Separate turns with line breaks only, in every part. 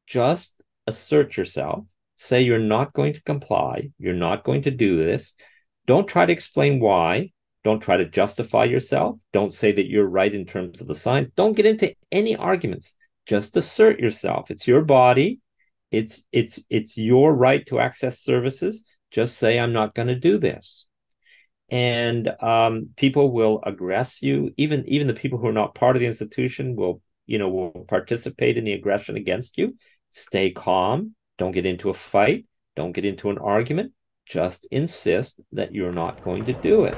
just assert yourself. Say you're not going to comply. You're not going to do this. Don't try to explain why. Don't try to justify yourself. Don't say that you're right in terms of the science. Don't get into any arguments. Just assert yourself. It's your body. It's your right to access services. Just say, I'm not going to do this. And people will aggress you. Even the people who are not part of the institution will participate in the aggression against you. Stay calm. Don't get into a fight. Don't get into an argument. Just insist that you're not going to do it.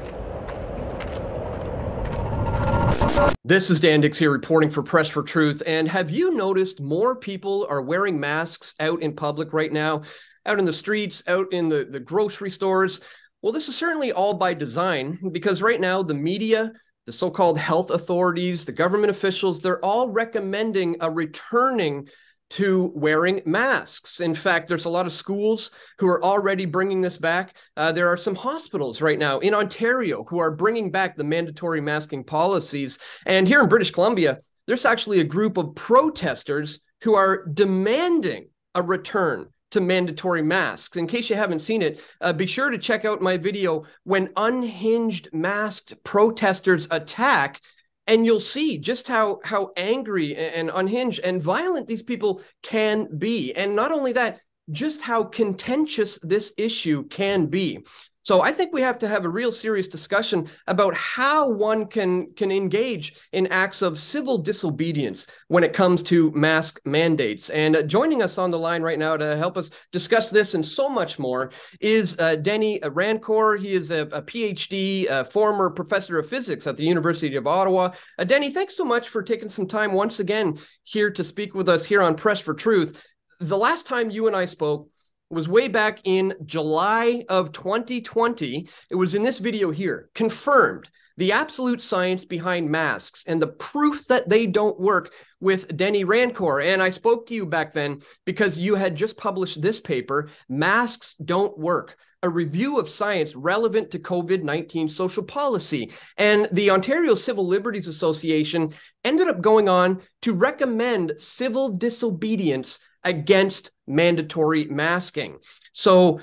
This is Dan Dicks here reporting for Press for Truth. And have you noticed more people are wearing masks out in public right now, out in the streets, out in the grocery stores? Well, this is certainly all by design, because right now the media, the so-called health authorities, the government officials, they're all recommending a returning to wearing masks. In fact, there's a lot of schools who are already bringing this back. There are some hospitals right now in Ontario who are bringing back the mandatory masking policies. And here in British Columbia, there's actually a group of protesters who are demanding a return to mandatory masks. In case you haven't seen it, be sure to check out my video, When Unhinged Masked Protesters Attack, and you'll see just how angry and unhinged and violent these people can be. And not only that, just how contentious this issue can be. So I think we have to have a real serious discussion about how one can engage in acts of civil disobedience when it comes to mask mandates. And joining us on the line right now to help us discuss this and so much more is Denis Rancourt. He is a PhD, former professor of physics at the University of Ottawa. Denis, thanks so much for taking some time once again here to speak with us here on Press for Truth. The last time you and I spoke was way back in July of 2020. It was in this video here, Confirmed: The Absolute Science Behind Masks and the Proof That They Don't Work, with Denis Rancourt. And I spoke to you back then because you had just published this paper, Masks Don't Work, a review of science relevant to COVID-19 social policy. And the Ontario Civil Liberties Association ended up going on to recommend civil disobedience against mandatory masking. So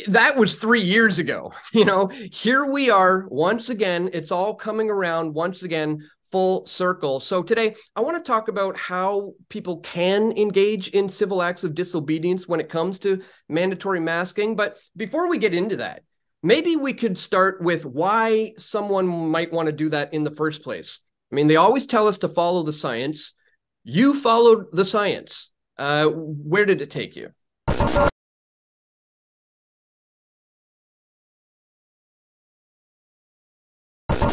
that was 3 years ago. Here we are once again. It's all coming around once again, full circle. So today I want to talk about how people can engage in civil acts of disobedience when it comes to mandatory masking. But before we get into that, maybe we could start with why someone might want to do that in the first place. I mean, they always tell us to follow the science. You followed the science. Where did it take you?